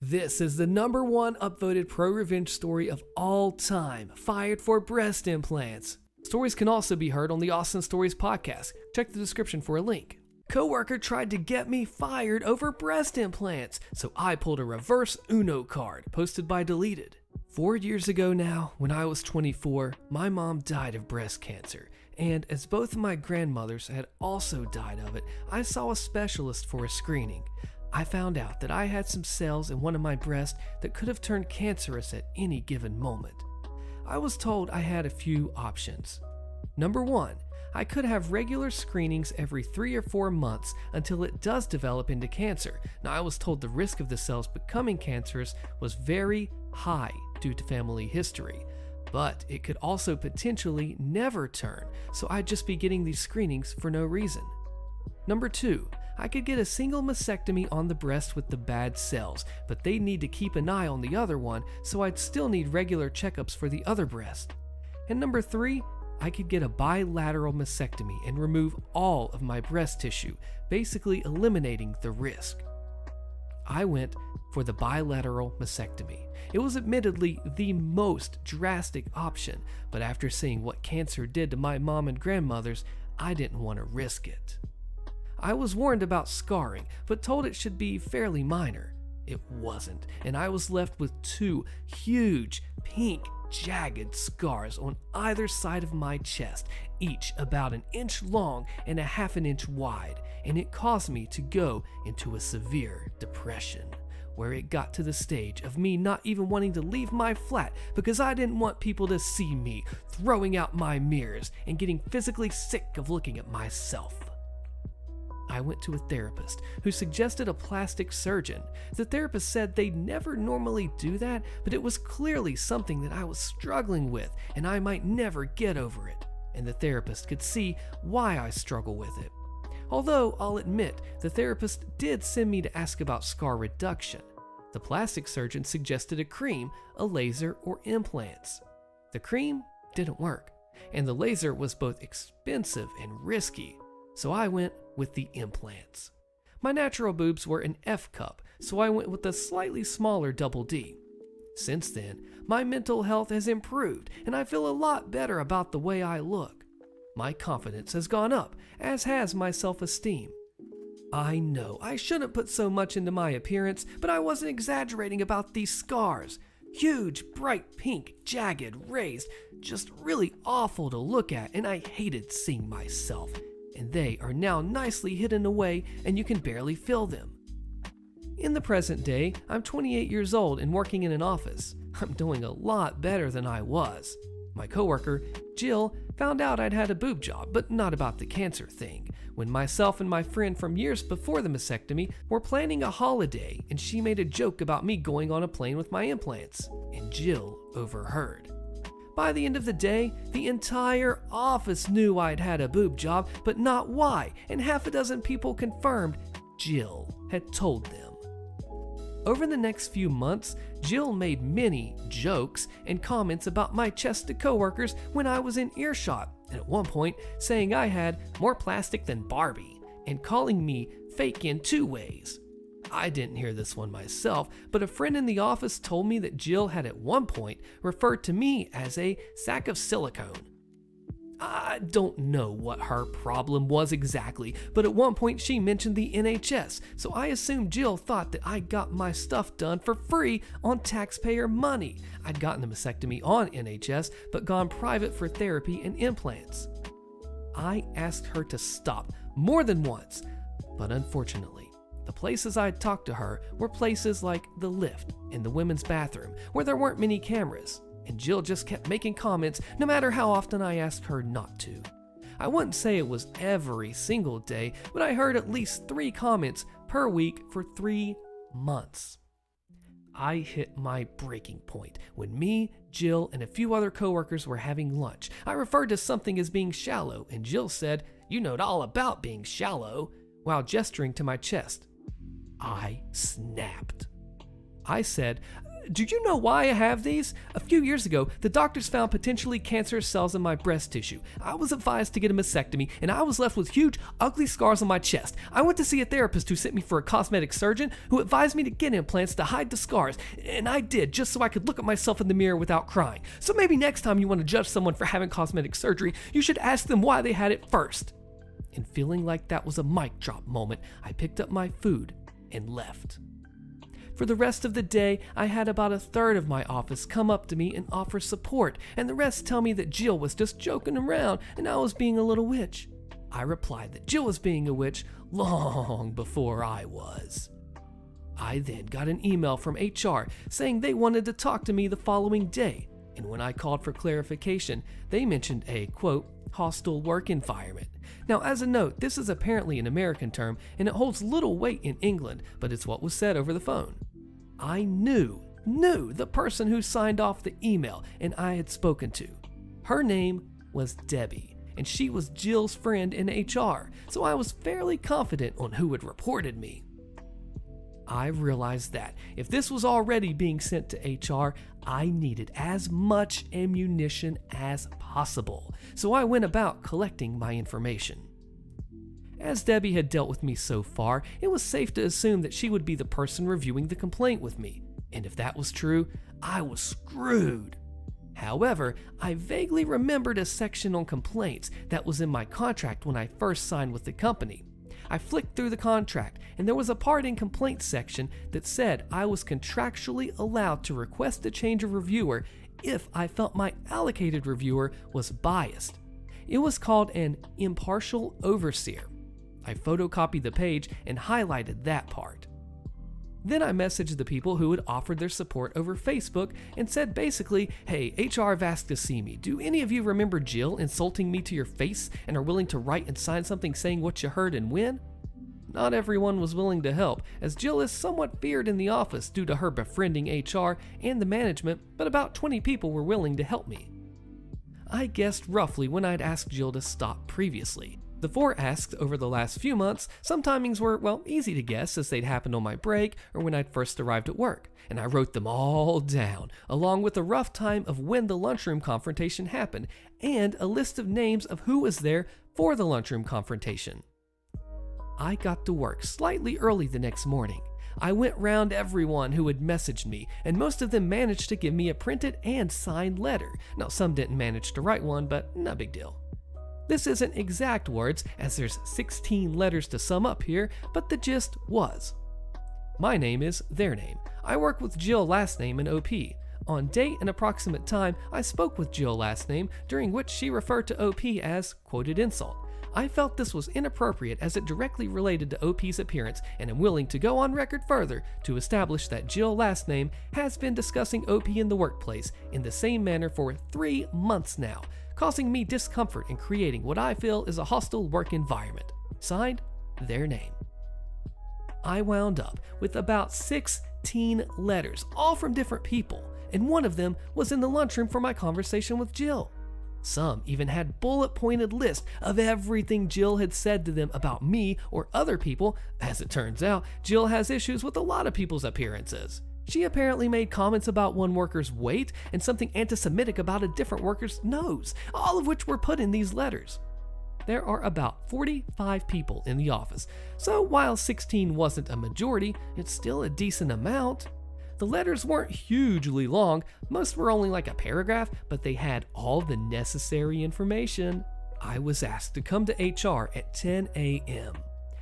This is the #1 upvoted ProRevenge story of all time, fired for breast implants. Stories can also be heard on the Austin Stories podcast. Check the description for a link. Coworker tried to get me fired over breast implants, so I pulled a reverse Uno card, posted by Deleted. 4 years ago now, when I was 24, my mom died of breast cancer, and as both of my grandmothers had also died of it, I saw a specialist for a screening. I found out that I had some cells in one of my breasts that could have turned cancerous at any given moment. I was told I had a few options. Number 1, I could have regular screenings every 3 or 4 months until it does develop into cancer. Now, I was told the risk of the cells becoming cancerous was very high due to family history, but it could also potentially never turn, so I'd just be getting these screenings for no reason. Number 2, I could get a single mastectomy on the breast with the bad cells, but they'd need to keep an eye on the other one, so I'd still need regular checkups for the other breast. And number 3, I could get a bilateral mastectomy and remove all of my breast tissue, basically eliminating the risk. I went for the bilateral mastectomy. It was admittedly the most drastic option, but after seeing what cancer did to my mom and grandmothers, I didn't want to risk it. I was warned about scarring, but told it should be fairly minor. It wasn't, and I was left with 2 huge, pink, jagged scars on either side of my chest, each about 1 inch long and 1/2 inch wide, and it caused me to go into a severe depression, where it got to the stage of me not even wanting to leave my flat because I didn't want people to see me throwing out my mirrors and getting physically sick of looking at myself. I went to a therapist who suggested a plastic surgeon. The therapist said they'd never normally do that, but it was clearly something that I was struggling with and I might never get over it. And the therapist could see why I struggle with it. Although I'll admit, the therapist did send me to ask about scar reduction. The plastic surgeon suggested a cream, a laser, or implants. The cream didn't work, and the laser was both expensive and risky. So I went with the implants. My natural boobs were an F cup, so I went with a slightly smaller double D. Since then, my mental health has improved, and I feel a lot better about the way I look. My confidence has gone up, as has my self-esteem. I know I shouldn't put so much into my appearance, but I wasn't exaggerating about these scars. Huge, bright pink, jagged, raised, just really awful to look at, and I hated seeing myself. And they are now nicely hidden away and you can barely feel them. In the present day, I'm 28 years old and working in an office. I'm doing a lot better than I was. My coworker, Jill, found out I'd had a boob job, but not about the cancer thing, when myself and my friend from years before the mastectomy were planning a holiday and she made a joke about me going on a plane with my implants, and Jill overheard. By the end of the day, the entire office knew I'd had a boob job, but not why, and 6 people confirmed Jill had told them. Over the next few months, Jill made many jokes and comments about my chest to coworkers when I was in earshot, and at one point saying I had more plastic than Barbie, and calling me fake in 2 ways. I didn't hear this one myself, but a friend in the office told me that Jill had at one point referred to me as a sack of silicone. I don't know what her problem was exactly, but at one point she mentioned the NHS, so I assumed Jill thought that I got my stuff done for free on taxpayer money. I'd gotten a mastectomy on NHS, but gone private for therapy and implants. I asked her to stop more than once, but unfortunately, the places I'd talked to her were places like the lift and the women's bathroom, where there weren't many cameras, and Jill just kept making comments no matter how often I asked her not to. I wouldn't say it was every single day, but I heard at least 3 comments per week for 3 months. I hit my breaking point when me, Jill, and a few other coworkers were having lunch. I referred to something as being shallow, and Jill said, "You know all about being shallow," while gesturing to my chest. I snapped. I said, Do you know why I have these? A few years ago, the doctors found potentially cancerous cells in my breast tissue. I was advised to get a mastectomy, and I was left with huge, ugly scars on my chest. I went to see a therapist who sent me for a cosmetic surgeon who advised me to get implants to hide the scars, and I did, just so I could look at myself in the mirror without crying. So maybe next time you want to judge someone for having cosmetic surgery, you should ask them why they had it first. And feeling like that was a mic drop moment, I picked up my food and left. For the rest of the day, I had about a third of my office come up to me and offer support, and the rest tell me that Jill was just joking around and I was being a little witch. I replied that Jill was being a witch long before I was. I then got an email from HR saying they wanted to talk to me the following day, and when I called for clarification, they mentioned a, quote, hostile work environment. Now, as a note, this is apparently an American term, and it holds little weight in England, but it's what was said over the phone. I knew the person who signed off the email and I had spoken to. Her name was Debbie, and she was Jill's friend in HR, so I was fairly confident on who had reported me. I realized that if this was already being sent to HR, I needed as much ammunition as possible, so I went about collecting my information. As Debbie had dealt with me so far, it was safe to assume that she would be the person reviewing the complaint with me, and if that was true, I was screwed. However, I vaguely remembered a section on complaints that was in my contract when I first signed with the company. I flicked through the contract, and there was a part in complaints section that said I was contractually allowed to request a change of reviewer if I felt my allocated reviewer was biased. It was called an impartial overseer. I photocopied the page and highlighted that part. Then I messaged the people who had offered their support over Facebook and said basically, hey, HR have asked to see me. Do any of you remember Jill insulting me to your face and are willing to write and sign something saying what you heard and when? Not everyone was willing to help, as Jill is somewhat feared in the office due to her befriending HR and the management, but about 20 people were willing to help me. I guessed roughly when I'd asked Jill to stop previously. The 4 asks over the last few months, some timings were, well, easy to guess as they'd happened on my break or when I'd first arrived at work, and I wrote them all down, along with a rough time of when the lunchroom confrontation happened, and a list of names of who was there for the lunchroom confrontation. I got to work slightly early the next morning. I went round everyone who had messaged me, and most of them managed to give me a printed and signed letter. Now, some didn't manage to write one, but no big deal. This isn't exact words, as there's 16 letters to sum up here, but the gist was: my name is their name. I work with Jill last name and OP. On date and approximate time, I spoke with Jill last name, during which she referred to OP as quoted insult. I felt this was inappropriate as it directly related to OP's appearance, and am willing to go on record further to establish that Jill last name has been discussing OP in the workplace in the same manner for 3 months now, causing me discomfort and creating what I feel is a hostile work environment. Signed, their name. I wound up with about 16 letters, all from different people, and one of them was in the lunchroom for my conversation with Jill. Some even had bullet-pointed lists of everything Jill had said to them about me or other people. As it turns out, Jill has issues with a lot of people's appearances. She apparently made comments about one worker's weight and something anti-Semitic about a different worker's nose, all of which were put in these letters. There are about 45 people in the office, so while 16 wasn't a majority, it's still a decent amount. The letters weren't hugely long, most were only like a paragraph, but they had all the necessary information. I was asked to come to HR at 10 a.m.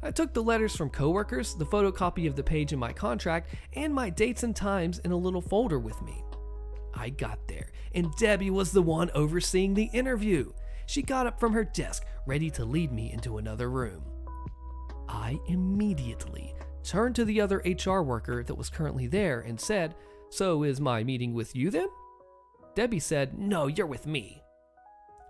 I took the letters from coworkers, the photocopy of the page in my contract, and my dates and times in a little folder with me. I got there, and Debbie was the one overseeing the interview. She got up from her desk, ready to lead me into another room. I immediately turned to the other HR worker that was currently there and said, "So is my meeting with you then?" Debbie said, "No, you're with me."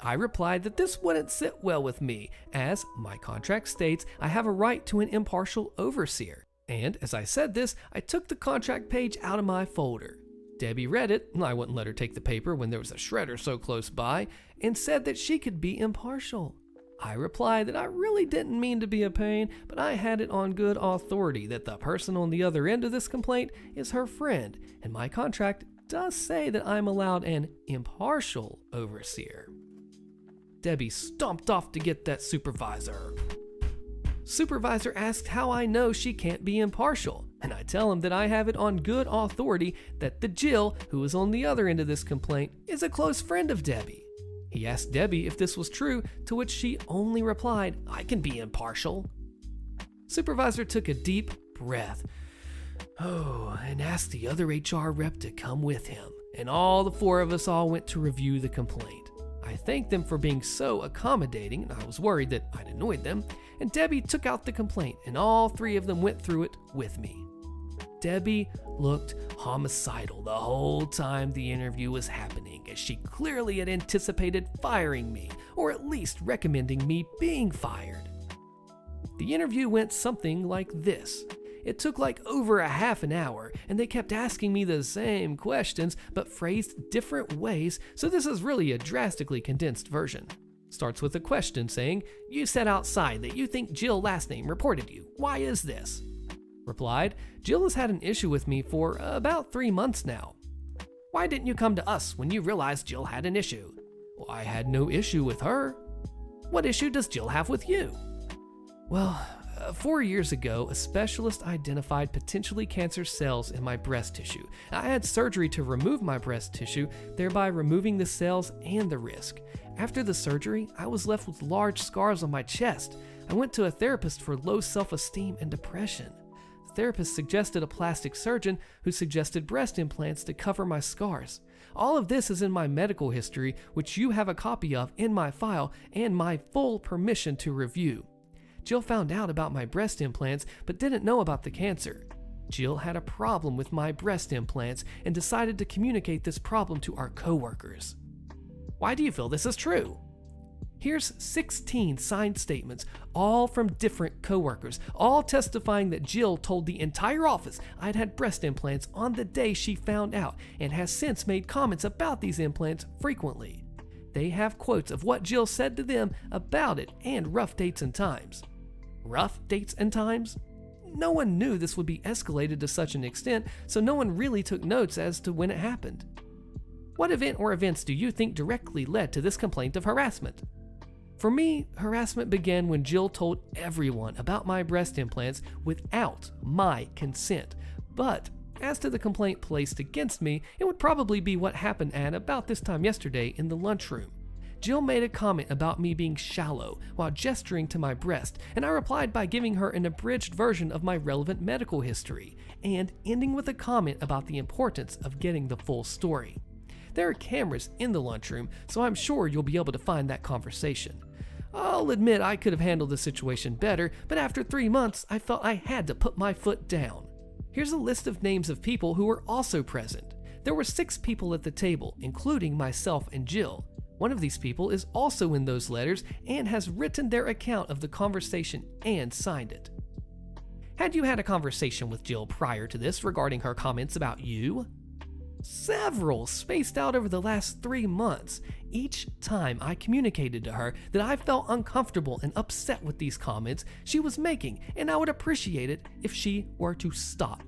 I replied that this wouldn't sit well with me, as my contract states I have a right to an impartial overseer. And as I said this, I took the contract page out of my folder. Debbie read it, I wouldn't let her take the paper when there was a shredder so close by, and said that she could be impartial. I replied that I really didn't mean to be a pain, but I had it on good authority that the person on the other end of this complaint is her friend, and my contract does say that I'm allowed an impartial overseer. Debbie stomped off to get that supervisor. Supervisor asked how I know she can't be impartial, and I tell him that I have it on good authority that the Jill, who is on the other end of this complaint, is a close friend of Debbie. He asked Debbie if this was true, to which she only replied, "I can be impartial." Supervisor took a deep breath, and asked the other HR rep to come with him, and all the four of us all went to review the complaint. I thanked them for being so accommodating, and I was worried that I'd annoyed them, and Debbie took out the complaint, and all three of them went through it with me. Debbie looked homicidal the whole time the interview was happening, as she clearly had anticipated firing me, or at least recommending me being fired. The interview went something like this. It took like over a half an hour, and they kept asking me the same questions, but phrased different ways, so this is really a drastically condensed version. Starts with a question saying, "You said outside that you think Jill last name reported you. Why is this?" Replied, "Jill has had an issue with me for about 3 months now." "Why didn't you come to us when you realized Jill had an issue?" "Well, I had no issue with her." "What issue does Jill have with you?" "Well, 4 years ago, a specialist identified potentially cancerous cells in my breast tissue. I had surgery to remove my breast tissue, thereby removing the cells and the risk. After the surgery, I was left with large scars on my chest. I went to a therapist for low self-esteem and depression. The therapist suggested a plastic surgeon who suggested breast implants to cover my scars. All of this is in my medical history, which you have a copy of in my file and my full permission to review. Jill found out about my breast implants but didn't know about the cancer. Jill had a problem with my breast implants and decided to communicate this problem to our coworkers." "Why do you feel this is true?" Here's 16 signed statements, all from different coworkers, all testifying that Jill told the entire office I'd had breast implants on the day she found out, and has since made comments about these implants frequently. They have quotes of what Jill said to them about it and rough dates and times. Rough dates and times? No one knew this would be escalated to such an extent, so no one really took notes as to when it happened. What event or events do you think directly led to this complaint of harassment? For me, harassment began when Jill told everyone about my breast implants without my consent. But as to the complaint placed against me, it would probably be what happened at about this time yesterday in the lunchroom. Jill made a comment about me being shallow while gesturing to my breast, and I replied by giving her an abridged version of my relevant medical history, and ending with a comment about the importance of getting the full story. There are cameras in the lunchroom, so I'm sure you'll be able to find that conversation. I'll admit I could have handled the situation better, but after 3 months, I felt I had to put my foot down. Here's a list of names of people who were also present. There were 6 people at the table, including myself and Jill. One of these people is also in those letters and has written their account of the conversation and signed it. Had you had a conversation with Jill prior to this regarding her comments about you? Several, spaced out over the last 3 months. Each time I communicated to her that I felt uncomfortable and upset with these comments she was making, and I would appreciate it if she were to stop.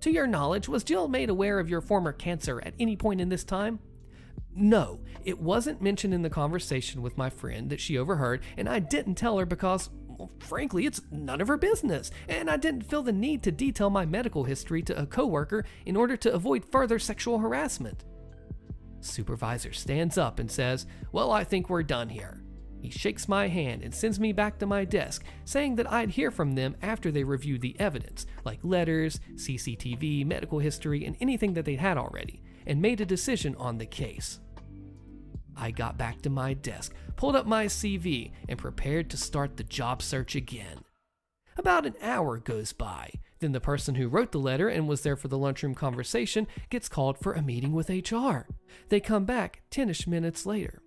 To your knowledge, was Jill made aware of your former cancer at any point in this time? No, it wasn't mentioned in the conversation with my friend that she overheard, and I didn't tell her because, well, frankly, it's none of her business, and I didn't feel the need to detail my medical history to a coworker in order to avoid further sexual harassment. Supervisor stands up and says, "Well, I think we're done here." He shakes my hand and sends me back to my desk, saying that I'd hear from them after they review the evidence, like letters, CCTV, medical history, and anything that they had already, and made a decision on the case. I got back to my desk, pulled up my CV, and prepared to start the job search again. About an hour goes by. Then the person who wrote the letter and was there for the lunchroom conversation gets called for a meeting with HR. They come back 10-ish minutes later.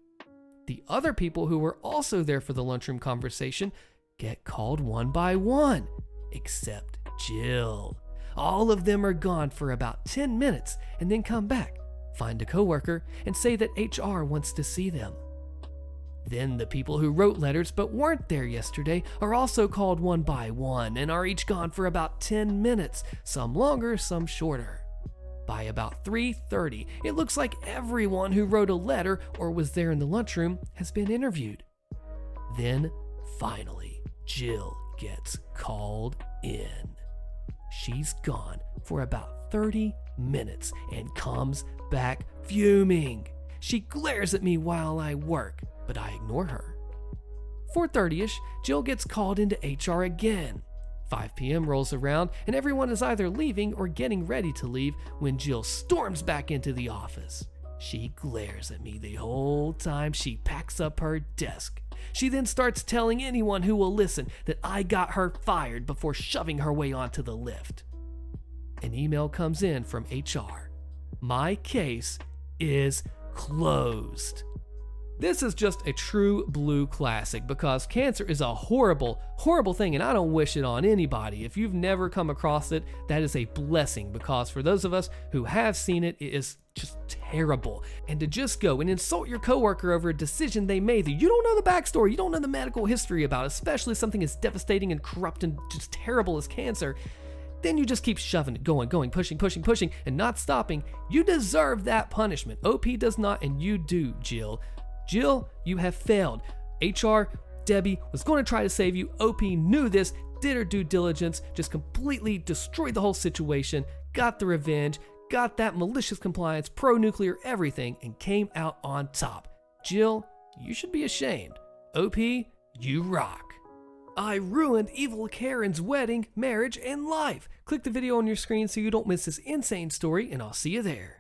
The other people who were also there for the lunchroom conversation get called one by one, except Jill. All of them are gone for about 10 minutes and then come back, find a coworker, and say that HR wants to see them. Then the people who wrote letters but weren't there yesterday are also called one by one and are each gone for about 10 minutes, some longer, some shorter. By about 3:30, it looks like everyone who wrote a letter or was there in the lunchroom has been interviewed. Then, finally, Jill gets called in. She's gone for about 30 minutes and comes back fuming. She glares at me while I work, but I ignore her. 4:30ish, Jill gets called into HR again. 5 p.m. rolls around and everyone is either leaving or getting ready to leave when Jill storms back into the office. She glares at me the whole time she packs up her desk. She then starts telling anyone who will listen that I got her fired before shoving her way onto the lift. An email comes in from HR. My case is closed. This is just a true blue classic because cancer is a horrible, horrible thing and I don't wish it on anybody. If you've never come across it, that is a blessing because for those of us who have seen it, it is just terrible. And to just go and insult your coworker over a decision they made that you don't know the backstory, you don't know the medical history about, especially something as devastating and corrupt and just terrible as cancer, then you just keep shoving it, going, pushing, and not stopping. You deserve that punishment. OP does not, and you do, Jill. Jill, you have failed. HR, Debbie, was going to try to save you. OP knew this, did her due diligence, just completely destroyed the whole situation, got the revenge, got that malicious compliance, pro-nuclear everything, and came out on top. Jill, you should be ashamed. OP, you rock. I ruined Evil Karen's wedding, marriage, and life. Click the video on your screen so you don't miss this insane story, and I'll see you there.